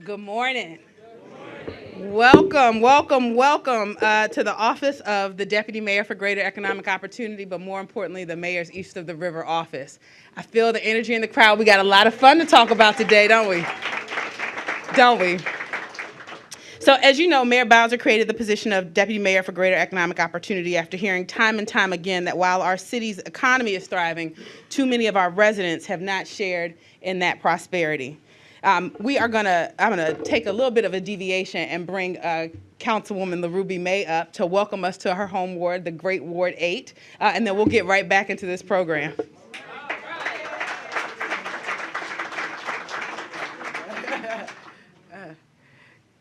Good morning. Welcome, welcome, welcome to the office of the Deputy Mayor for Greater Economic Opportunity, but more importantly, the Mayor's East of the River office. I feel the energy in the crowd. We got a lot of fun to talk about today, don't we? Don't we? So as you know, Mayor Bowser created the position of Deputy Mayor for Greater Economic Opportunity after hearing time and time again that while our city's economy is thriving, too many of our residents have not shared in that prosperity. I'm gonna take a little bit of a deviation and bring Councilwoman LaRuby May up to welcome us to her home ward, the Great Ward 8, and then we'll get right back into this program.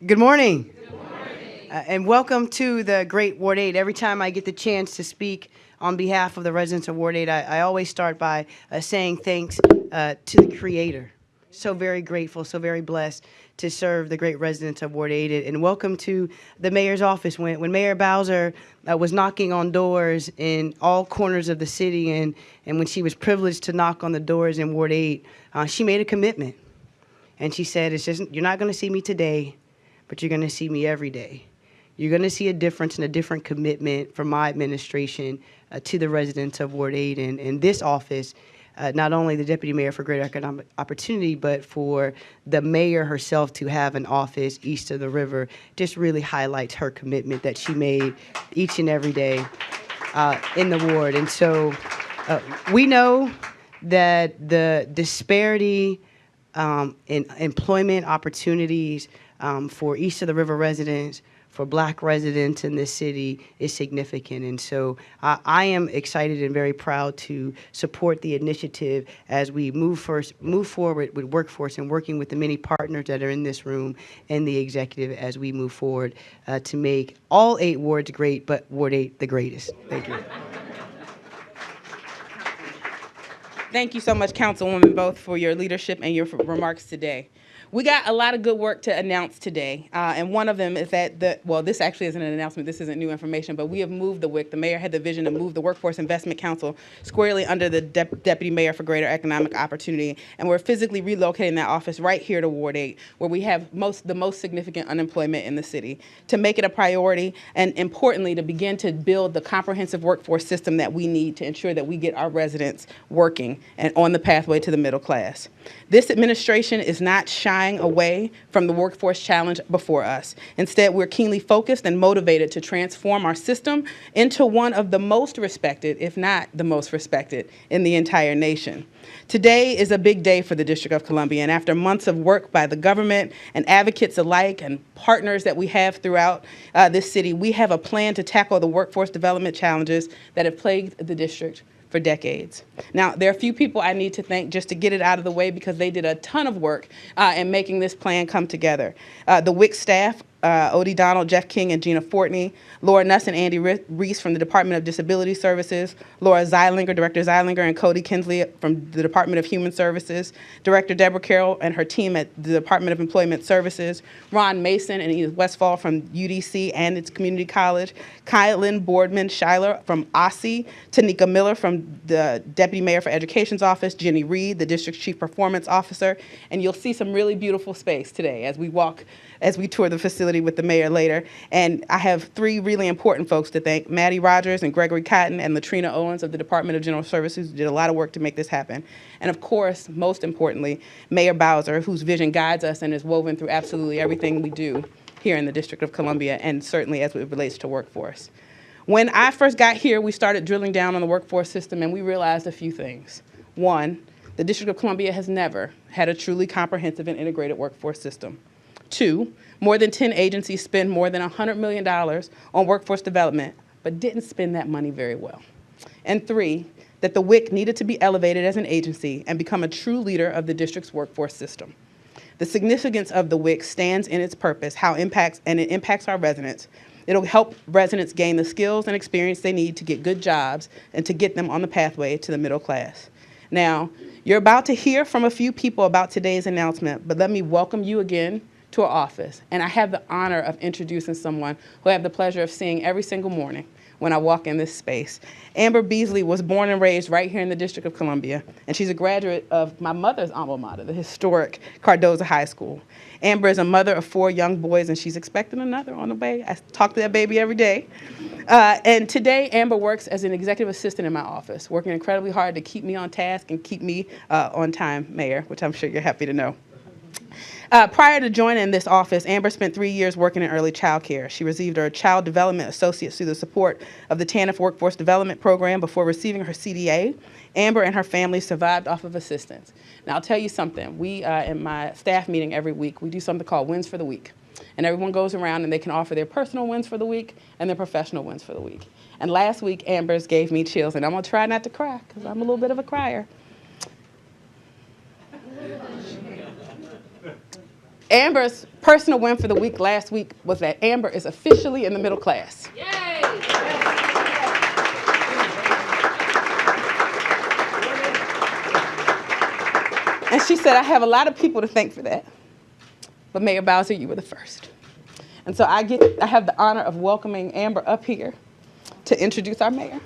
Good morning. And welcome to the Great Ward 8. Every time I get the chance to speak on behalf of the residents of Ward 8, I always start by saying thanks to the Creator. So very grateful, so very blessed to serve the great residents of Ward 8. And welcome to the mayor's office. When Mayor Bowser was knocking on doors in all corners of the city, and when she was privileged to knock on the doors in Ward 8, she made a commitment. And she said, you're not going to see me today, but you're going to see me every day. You're going to see a difference and a different commitment from my administration to the residents of Ward 8 and this office, not only the Deputy Mayor for Greater Economic Opportunity, but for the mayor herself to have an office east of the river just really highlights her commitment that she made each and every day in the ward. And so we know that the disparity in employment opportunities for east of the river residents, for Black residents in this city is significant. And so I am excited and very proud to support the initiative as we move forward with workforce and working with the many partners that are in this room and the executive as we move forward to make all 8 wards great, but Ward 8 the greatest. Thank you. Thank you so much, Councilwoman, both for your leadership and your remarks today. We got a lot of good work to announce today, and one of them is that this actually isn't an announcement, this isn't new information, but we have moved the WIC. The mayor had the vision to move the Workforce Investment Council squarely under the Deputy Mayor for Greater Economic Opportunity, and we're physically relocating that office right here to Ward 8, where we have the most significant unemployment in the city, to make it a priority, and importantly, to begin to build the comprehensive workforce system that we need to ensure that we get our residents working and on the pathway to the middle class. This administration is not shying away from the workforce challenge before us. Instead, we're keenly focused and motivated to transform our system into one of the most respected, if not the most respected, in the entire nation. Today is a big day for the District of Columbia, and after months of work by the government and advocates alike and partners that we have throughout this city, we have a plan to tackle the workforce development challenges that have plagued the district for decades. Now, there are a few people I need to thank just to get it out of the way because they did a ton of work in making this plan come together. The WIC staff, Odie Donald, Jeff King, and Gina Fortney, Laura Nuss and Andy Reese from the Department of Disability Services, Laura Zeilinger, Director Zeilinger, and Cody Kinsley from the Department of Human Services, Director Deborah Carroll and her team at the Department of Employment Services, Ron Mason and Edith Westfall from UDC and its community college, Kylan Boardman Schuyler from OSSI, Tanika Miller from the Deputy Mayor for Education's office, Jenny Reed, the District's Chief Performance Officer, and you'll see some really beautiful space today as we tour the facility with the mayor later. And I have 3 really important folks to thank: Maddie Rogers and Gregory Cotton and Latrina Owens of the Department of General Services, who did a lot of work to make this happen. And of course, most importantly, Mayor Bowser, whose vision guides us and is woven through absolutely everything we do here in the District of Columbia, and certainly as it relates to workforce. When I first got here, we started drilling down on the workforce system, and we realized a few things. One, the District of Columbia has never had a truly comprehensive and integrated workforce system. 2, more than 10 agencies spend more than $100 million on workforce development, but didn't spend that money very well. And 3, that the WIC needed to be elevated as an agency and become a true leader of the district's workforce system. The significance of the WIC stands in its purpose, it impacts our residents. It'll help residents gain the skills and experience they need to get good jobs and to get them on the pathway to the middle class. Now, you're about to hear from a few people about today's announcement, but let me welcome you again to our office. And I have the honor of introducing someone who I have the pleasure of seeing every single morning. when I walk in this space. Amber Beasley was born and raised right here in the District of Columbia, and she's a graduate of my mother's alma mater, the historic Cardozo High School. Amber is a mother of 4 young boys, and she's expecting another on the way. I talk to that baby every day. And today, Amber works as an executive assistant in my office, working incredibly hard to keep me on task and keep me on time, Mayor, which I'm sure you're happy to know. Prior to joining this office, Amber spent 3 years working in early child care. She received her Child Development Associates through the support of the TANF Workforce Development Program before receiving her CDA. Amber and her family survived off of assistance. Now, I'll tell you something. We, in my staff meeting every week, we do something called Wins for the Week. And everyone goes around and they can offer their personal wins for the week and their professional wins for the week. And last week, Amber's gave me chills, and I'm going to try not to cry because I'm a little bit of a crier. Amber's personal win for the week last week was that Amber is officially in the middle class. Yay! And she said, I have a lot of people to thank for that, but Mayor Bowser, you were the first. And so I have the honor of welcoming Amber up here to introduce our mayor.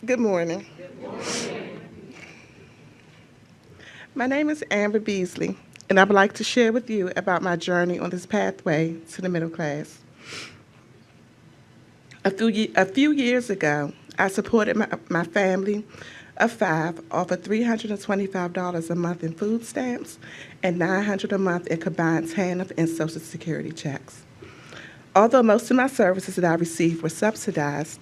Good morning. My name is Amber Beasley, and I would like to share with you about my journey on this pathway to the middle class. A few years ago, I supported my family of 5 off of $325 a month in food stamps and $900 a month in combined TANF and Social Security checks. Although most of my services that I received were subsidized,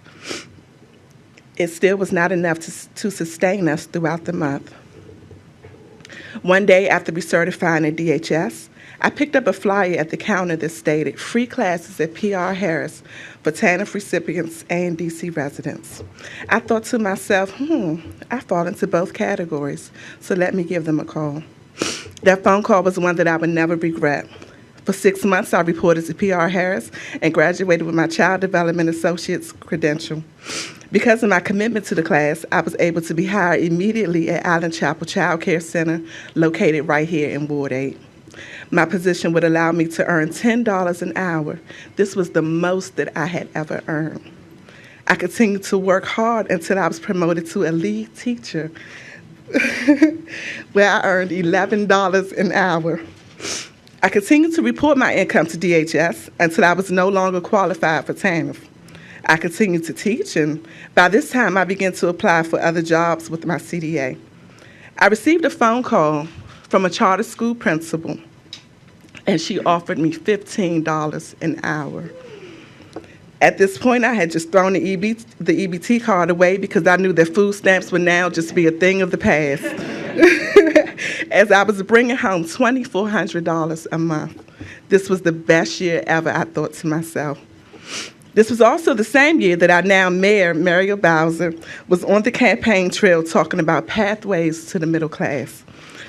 it still was not enough to sustain us throughout the month. One day after recertifying at DHS, I picked up a flyer at the counter that stated free classes at PR Harris for TANF recipients and DC residents. I thought to myself, I fall into both categories, so let me give them a call. That phone call was one that I would never regret. For 6 months, I reported to PR Harris and graduated with my Child Development Associate's credential. Because of my commitment to the class, I was able to be hired immediately at Island Chapel Child Care Center, located right here in Ward 8. My position would allow me to earn $10 an hour. This was the most that I had ever earned. I continued to work hard until I was promoted to a lead teacher, where I earned $11 an hour. I continued to report my income to DHS until I was no longer qualified for TANF. I continued to teach, and by this time, I began to apply for other jobs with my CDA. I received a phone call from a charter school principal, and she offered me $15 an hour. At this point, I had just thrown the EBT card away because I knew that food stamps would now just be a thing of the past. As I was bringing home $2,400 a month. This was the best year ever, I thought to myself. This was also the same year that our now Mayor Muriel Bowser was on the campaign trail talking about pathways to the middle class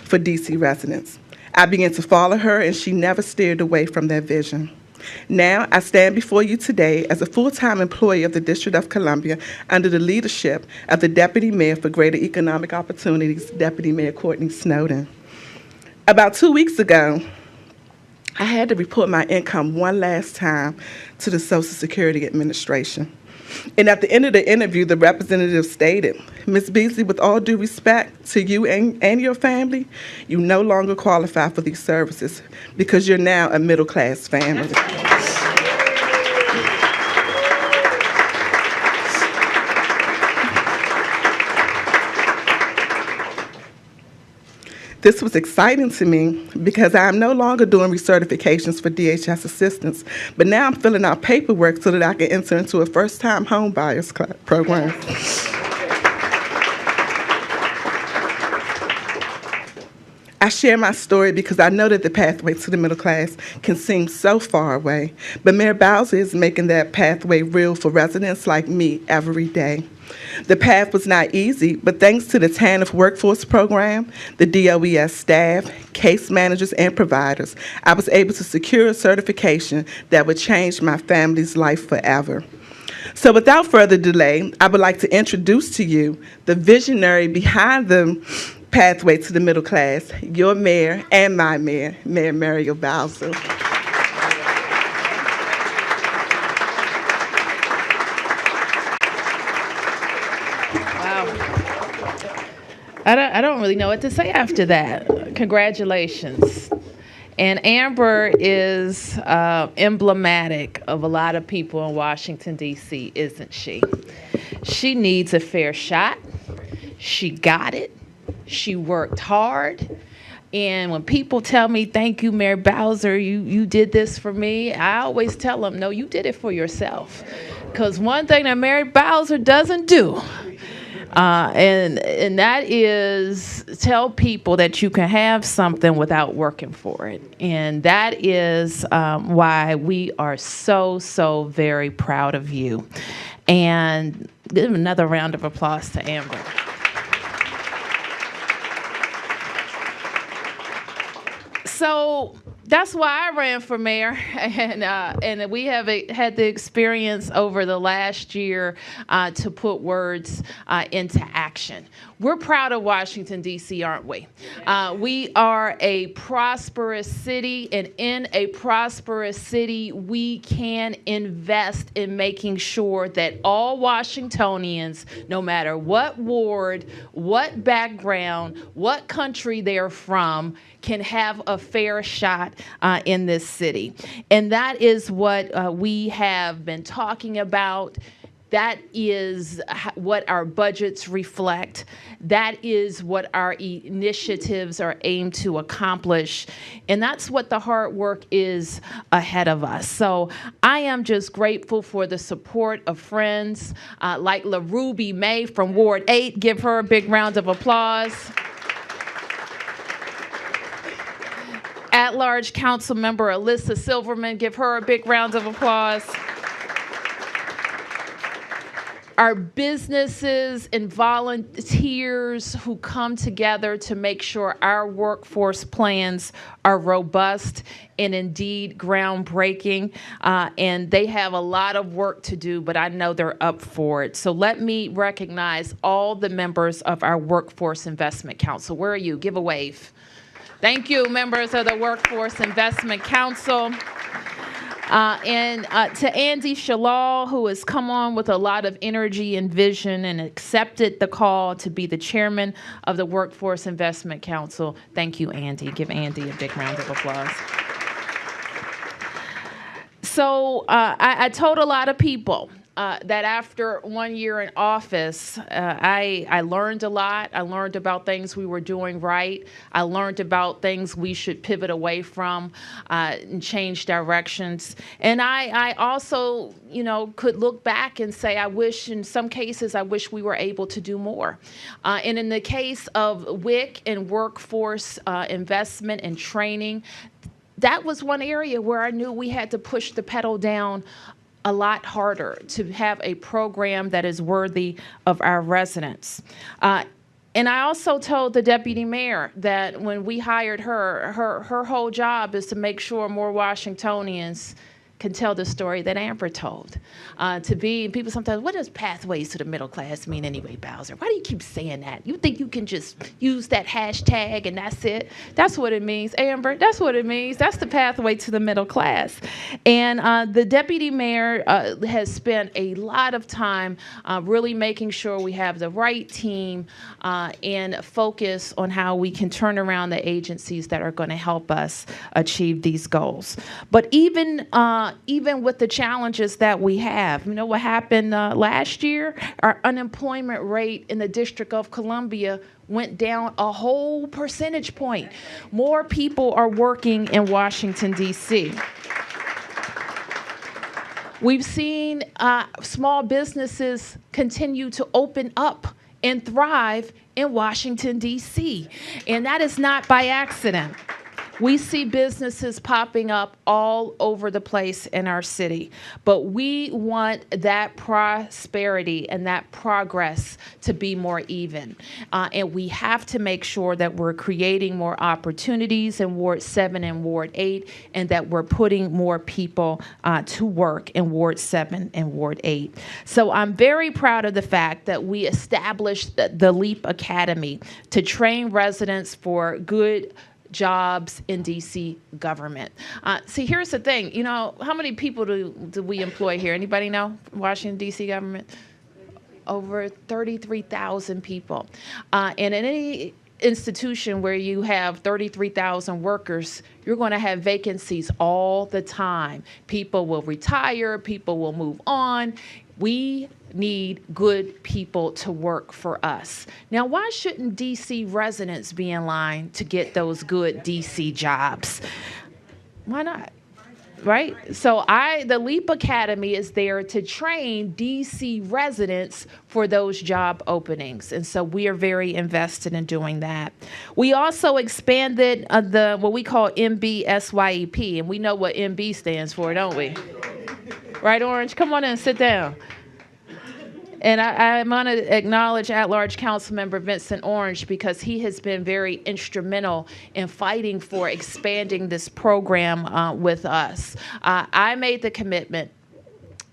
for DC residents. I began to follow her, and she never steered away from that vision. Now, I stand before you today as a full-time employee of the District of Columbia under the leadership of the Deputy Mayor for Greater Economic Opportunities, Deputy Mayor Courtney Snowden. About 2 weeks ago, I had to report my income one last time to the Social Security Administration. And at the end of the interview, the representative stated, Ms. Beasley, with all due respect to you and your family, you no longer qualify for these services because you're now a middle-class family. This was exciting to me because I am no longer doing recertifications for DHS assistance, but now I'm filling out paperwork so that I can enter into a first-time home buyers program. I share my story because I know that the pathway to the middle class can seem so far away, but Mayor Bowser is making that pathway real for residents like me every day. The path was not easy, but thanks to the TANF Workforce Program, the DOES staff, case managers, and providers, I was able to secure a certification that would change my family's life forever. So without further delay, I would like to introduce to you the visionary behind the pathway to the middle class, your mayor and my mayor, Mayor Muriel Bowser. I don't really know what to say after that. Congratulations. And Amber is emblematic of a lot of people in Washington, D.C., isn't she? She needs a fair shot. She got it. She worked hard. And when people tell me, thank you, Mayor Bowser, you did this for me, I always tell them, no, you did it for yourself. Because one thing that Mayor Bowser doesn't do, and that is tell people that you can have something without working for it. And that is why we are so very proud of you. And give another round of applause to Amber. So that's why I ran for mayor, and we have had the experience over the last year to put words into action. We're proud of Washington, D.C., aren't we? We are a prosperous city, and in a prosperous city, we can invest in making sure that all Washingtonians, no matter what ward, what background, what country they're from, can have a fair shot in this city. And that is what we have been talking about. That is what our budgets reflect. That is what our initiatives are aimed to accomplish. And that's what the hard work is ahead of us. So I am just grateful for the support of friends like LaRuby May from Ward 8. Give her a big round of applause. At-large council member Alyssa Silverman, give her a big round of applause. Our businesses and volunteers who come together to make sure our workforce plans are robust and indeed groundbreaking. And they have a lot of work to do, but I know they're up for it. So let me recognize all the members of our Workforce Investment Council. Where are you? Give a wave. Thank you, members of the Workforce Investment Council. And to Andy Shalal, who has come on with a lot of energy and vision and accepted the call to be the chairman of the Workforce Investment Council. Thank you, Andy. Give Andy a big round of applause. So I told a lot of people that after 1 year in office, I learned a lot. I learned about things we were doing right. I learned about things we should pivot away from and change directions. And I also, could look back and say, in some cases, I wish we were able to do more. And in the case of WIC and workforce investment and training, that was one area where I knew we had to push the pedal down a lot harder to have a program that is worthy of our residents. And I also told the deputy mayor that when we hired her whole job is to make sure more Washingtonians can tell the story that Amber told. People sometimes, what does pathways to the middle class mean anyway, Bowser? Why do you keep saying that? You think you can just use that hashtag and that's it? That's what it means, Amber. That's what it means. That's the pathway to the middle class. And the deputy mayor has spent a lot of time really making sure we have the right team and focus on how we can turn around the agencies that are going to help us achieve these goals. But even with the challenges that we have, what happened last year? Our unemployment rate in the District of Columbia went down a whole percentage point. More people are working in Washington, D.C. We've seen small businesses continue to open up and thrive in Washington, D.C., and that is not by accident. We see businesses popping up all over the place in our city, but we want that prosperity and that progress to be more even. And we have to make sure that we're creating more opportunities in Ward 7 and Ward 8, and that we're putting more people to work in Ward 7 and Ward 8. So I'm very proud of the fact that we established the LEAP Academy to train residents for good jobs in DC government. See, here's the thing. You know, how many people do we employ here? Anybody know? Washington, DC government? Over 33,000 people. And in any institution where you have 33,000 workers, you're going to have vacancies all the time. People will retire, people will move on. We need good people to work for us. Now, why shouldn't DC residents be in line to get those good DC jobs? Why not? Right? So the LEAP Academy is there to train DC residents for those job openings. And so we are very invested in doing that. We also expanded what we call MBSYEP, and we know what MB stands for, don't we? Right, Orange? Come on in, sit down. And I want to acknowledge at-large Councilmember Vincent Orange, because he has been very instrumental in fighting for expanding this program with us. I made the commitment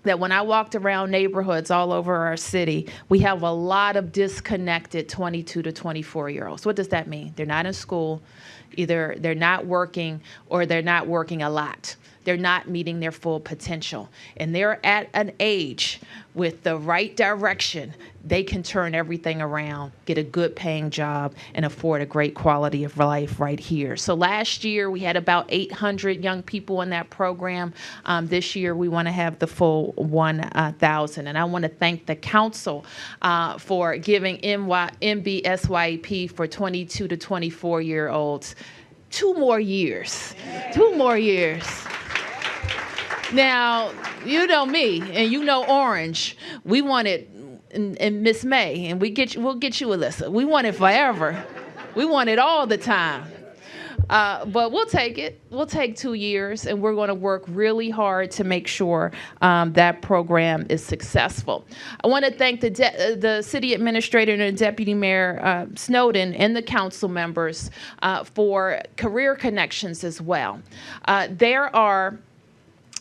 that when I walked around neighborhoods all over our city, we have a lot of disconnected 22 to 24-year-olds. What does that mean? They're not in school, either they're not working or they're not working a lot. They're not meeting their full potential. And they're at an age with the right direction, they can turn everything around, get a good paying job, and afford a great quality of life right here. So last year, we had about 800 young people in that program. This year, we want to have the full 1,000. And I want to thank the council for giving MBSYEP for 22 to 24-year-olds 2 more years. 2 more years. Now, you know me, and you know Orange. We want it, and Miss May, and we'll get you, Alyssa. We want it forever. We want it all the time. But we'll take it. We'll take 2 years, and we're going to work really hard to make sure that program is successful. I want to thank the city administrator and Deputy Mayor Snowden and the council members for career connections as well. There are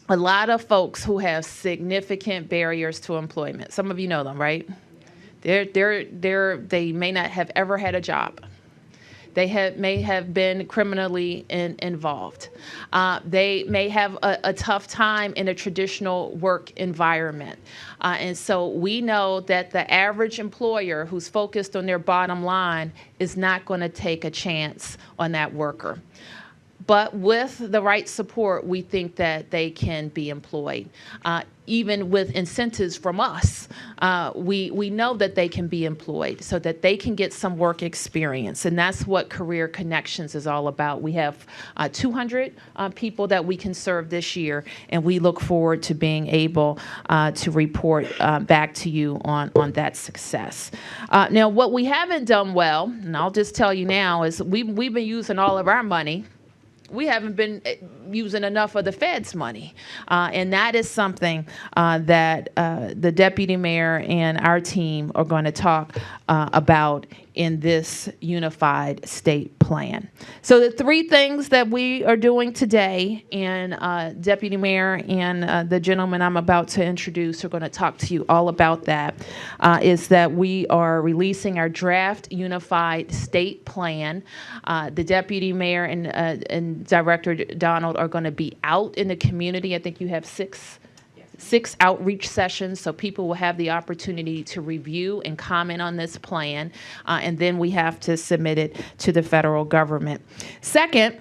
a lot of folks who have significant barriers to employment. Some of you know them, right? They may not have ever had a job. They may have been criminally involved. They may have a tough time in a traditional work environment. And so we know that the average employer who's focused on their bottom line is not going to take a chance on that worker. But with the right support, we think that they can be employed. Even with incentives from us, we know that they can be employed so that they can get some work experience. And that's what Career Connections is all about. We have 200 people that we can serve this year, and we look forward to being able to report back to you on that success. Now, what we haven't done well, and I'll just tell you now, is we've been using all of our money. We haven't been using enough of the Fed's money. And that is something that the deputy mayor and our team are going to talk about in this unified state plan. So the 3 things that we are doing today, and Deputy Mayor and the gentleman I'm about to introduce are going to talk to you all about that, is that we are releasing our draft unified state plan. The Deputy Mayor and Director Donald are going to be out in the community. I think you have 6 outreach sessions, so people will have the opportunity to review and comment on this plan, and then we have to submit it to the federal government. Second,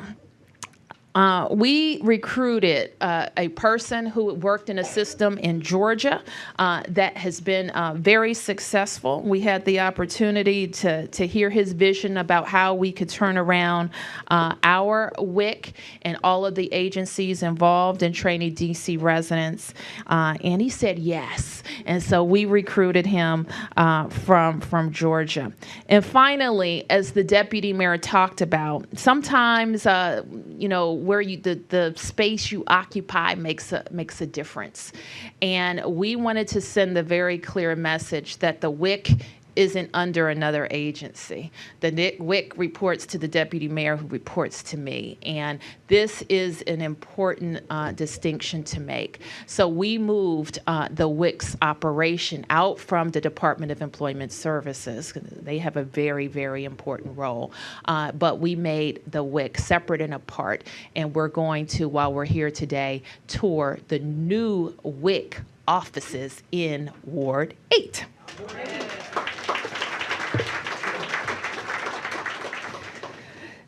We recruited a person who worked in a system in Georgia that has been very successful. We had the opportunity to hear his vision about how we could turn around our WIC and all of the agencies involved in training DC residents. And he said yes. And so we recruited him from Georgia. And finally, as the deputy mayor talked about, sometimes, where the space you occupy makes a difference. And we wanted to send the very clear message that the WIC isn't under another agency. The WIC reports to the deputy mayor, who reports to me. And this is an important distinction to make. So we moved the WIC's operation out from the Department of Employment Services. They have a very, very important role. But we made the WIC separate and apart. And we're going to, while we're here today, tour the new WIC offices in Ward 8.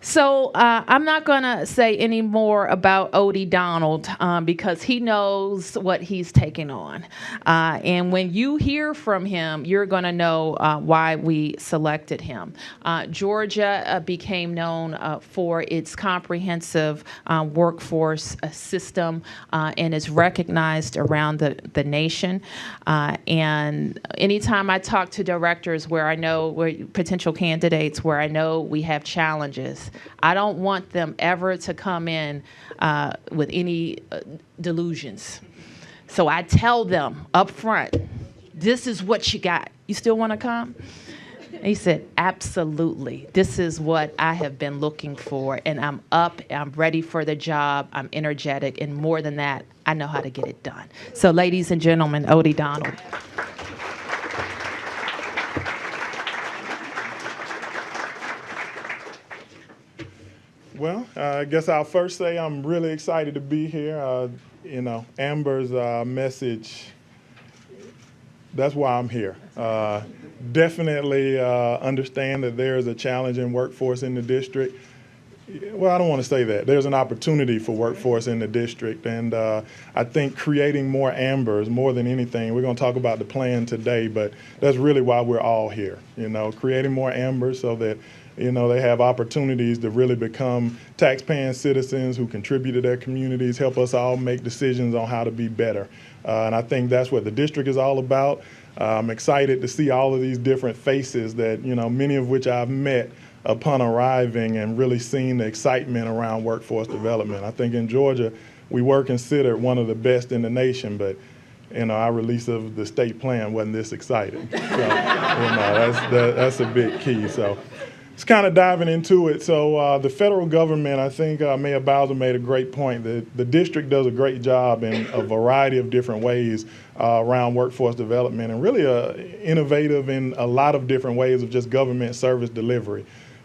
So I'm not going to say any more about Odie Donald because he knows what he's taking on. And when you hear from him, you're going to know why we selected him. Georgia became known for its comprehensive workforce system and is recognized around the nation. And anytime I talk to directors where potential candidates where I know we have challenges, I don't want them ever to come in with any delusions. So I tell them up front, this is what you got. You still want to come? And he said, absolutely. This is what I have been looking for. And I'm ready for the job. I'm energetic. And more than that, I know how to get it done. So ladies and gentlemen, Odie Donald. Well, I guess I'll first say I'm really excited to be here. Amber's message, that's why I'm here. Definitely understand that there is a challenging workforce in the district. Well, I don't want to say that. There's an opportunity for workforce in the district, and I think creating more Ambers, more than anything, we're going to talk about the plan today, but that's really why we're all here, creating more Ambers so that they have opportunities to really become taxpaying citizens who contribute to their communities, help us all make decisions on how to be better. And I think that's what the district is all about. I'm excited to see all of these different faces that, many of which I've met upon arriving and really seeing the excitement around workforce development. I think in Georgia, we were considered one of the best in the nation, but our release of the state plan wasn't this exciting. So, that's a big key. So it's kind of diving into it. So the federal government, I think Mayor Bowser made a great point. The district does a great job in a variety of different ways around workforce development and really innovative in a lot of different ways of just government service delivery.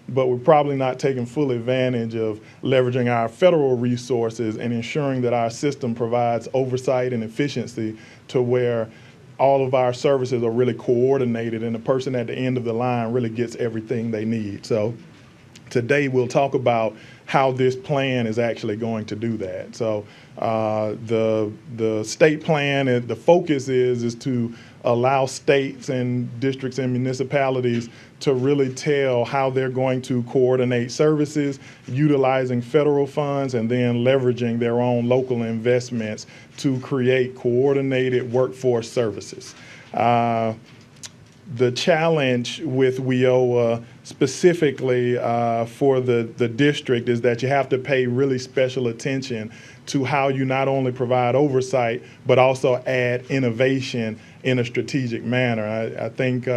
But we're probably not taking full advantage of leveraging our federal resources and ensuring that our system provides oversight and efficiency to where all of our services are really coordinated and the person at the end of the line really gets everything they need. So today we'll talk about how this plan is actually going to do that. So the state plan, and the focus is to allow states and districts and municipalities to really tell how they're going to coordinate services, utilizing federal funds, and then leveraging their own local investments to create coordinated workforce services. The challenge with WIOA specifically for the district is that you have to pay really special attention to how you not only provide oversight, but also add innovation in a strategic manner. I think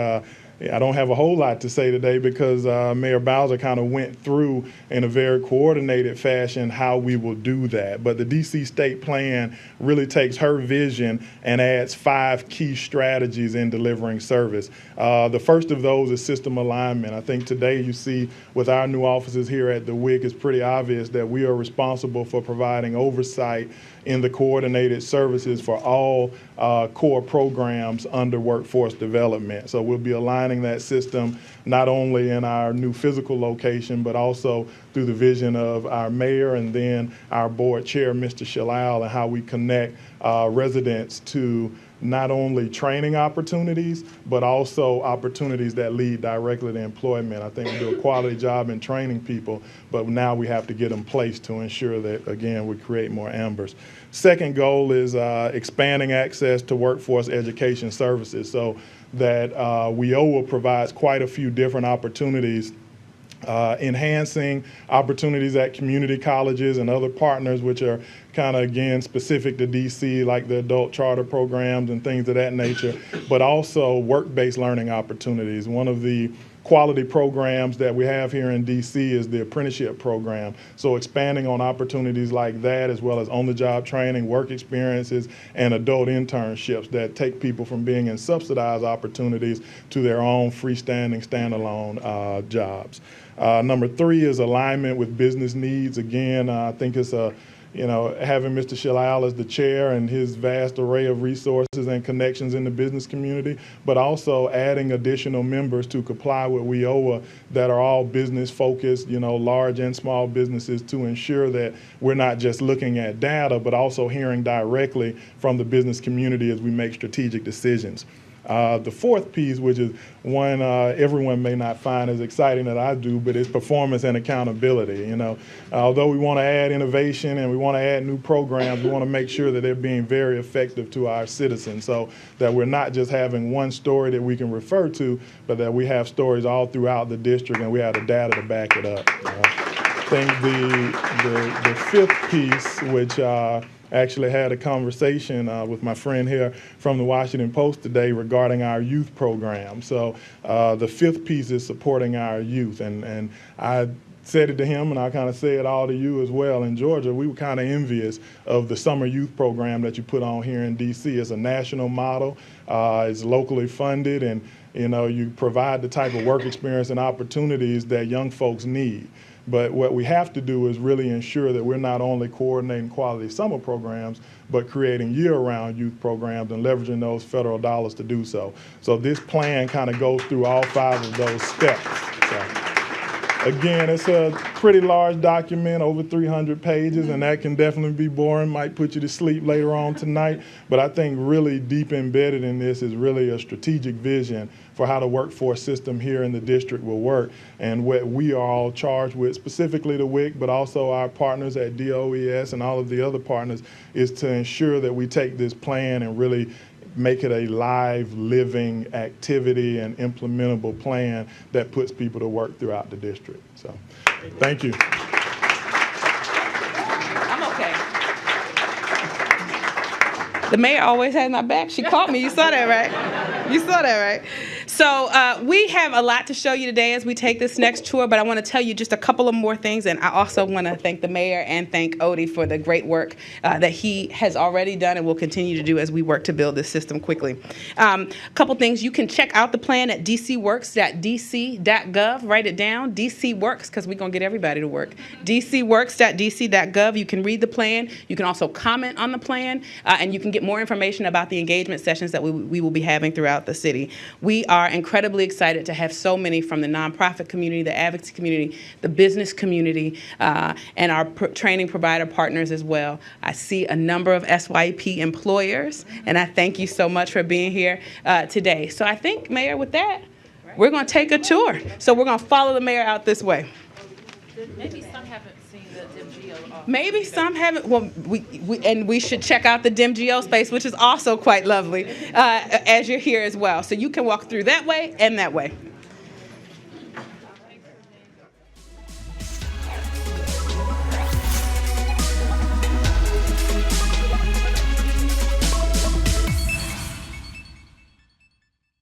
I don't have a whole lot to say today because Mayor Bowser kind of went through in a very coordinated fashion how we will do that. But the DC state plan really takes her vision and adds 5 key strategies in delivering service. The first of those is system alignment. I think today you see with our new offices here at the WIC, it's pretty obvious that we are responsible for providing oversight in the coordinated services for all core programs under workforce development. So we'll be aligning that system not only in our new physical location, but also through the vision of our mayor and then our board chair, Mr. Shalal, and how we connect residents to not only training opportunities, but also opportunities that lead directly to employment. I think we do a quality job in training people, but now we have to get them placed to ensure that, again, we create more Ambers. Second goal is expanding access to workforce education services so that WIOA provides quite a few different opportunities, enhancing opportunities at community colleges and other partners, which are kind of, again, specific to DC, like the adult charter programs and things of that nature, but also work-based learning opportunities. One of the quality programs that we have here in DC is the apprenticeship program. So expanding on opportunities like that, as well as on-the-job training, work experiences, and adult internships that take people from being in subsidized opportunities to their own freestanding, standalone jobs. Number 3 is alignment with business needs. Again, I think it's having Mr. Shalal as the chair and his vast array of resources and connections in the business community, but also adding additional members to comply with WIOA that are all business focused, large and small businesses, to ensure that we're not just looking at data, but also hearing directly from the business community as we make strategic decisions. The fourth piece, which is one everyone may not find as exciting as I do, but it's performance and accountability. Although we want to add innovation and we want to add new programs, we want to make sure that they're being very effective to our citizens, so that we're not just having one story that we can refer to, but that we have stories all throughout the district and we have the data to back it up. I think the fifth piece, which actually had a conversation with my friend here from the Washington Post today regarding our youth program. So the fifth piece is supporting our youth. And I said it to him, and I kind of say it all to you as well. In Georgia, we were kind of envious of the summer youth program that you put on here in D.C. It's a national model. It's locally funded, and you provide the type of work experience and opportunities that young folks need. But what we have to do is really ensure that we're not only coordinating quality summer programs, but creating year-round youth programs and leveraging those federal dollars to do so. So this plan kind of goes through all 5 of those steps. So, again, it's a pretty large document, over 300 pages, and that can definitely be boring, might put you to sleep later on tonight. But I think really deep embedded in this is really a strategic vision for how the workforce system here in the district will work, and what we are all charged with, specifically the WIC, but also our partners at DOES and all of the other partners, is to ensure that we take this plan and really make it a live, living activity and implementable plan that puts people to work throughout the district. So, thank you. I'm okay. The mayor always has my back. She caught me. You saw that, right? You saw that, right? So we have a lot to show you today as we take this next tour, but I want to tell you just a couple of more things, and I also want to thank the mayor and thank Odie for the great work that he has already done and will continue to do as we work to build this system quickly. A couple things. You can check out the plan at dcworks.dc.gov. Write it down, DC Works, because we're going to get everybody to work. dcworks.dc.gov. You can read the plan. You can also comment on the plan, and you can get more information about the engagement sessions that we will be having throughout the city. We are incredibly excited to have so many from the nonprofit community, the advocacy community, the business community, and our training provider partners as well. I see a number of SYP employers, and I thank you so much for being here today. So I think, Mayor, with that, we're going to take a tour. So we're going to follow the mayor out this way. Maybe some haven't seen the DMGO office. Maybe some haven't. Well, we should check out the DMGO space, which is also quite lovely, as you're here as well. So you can walk through that way and that way.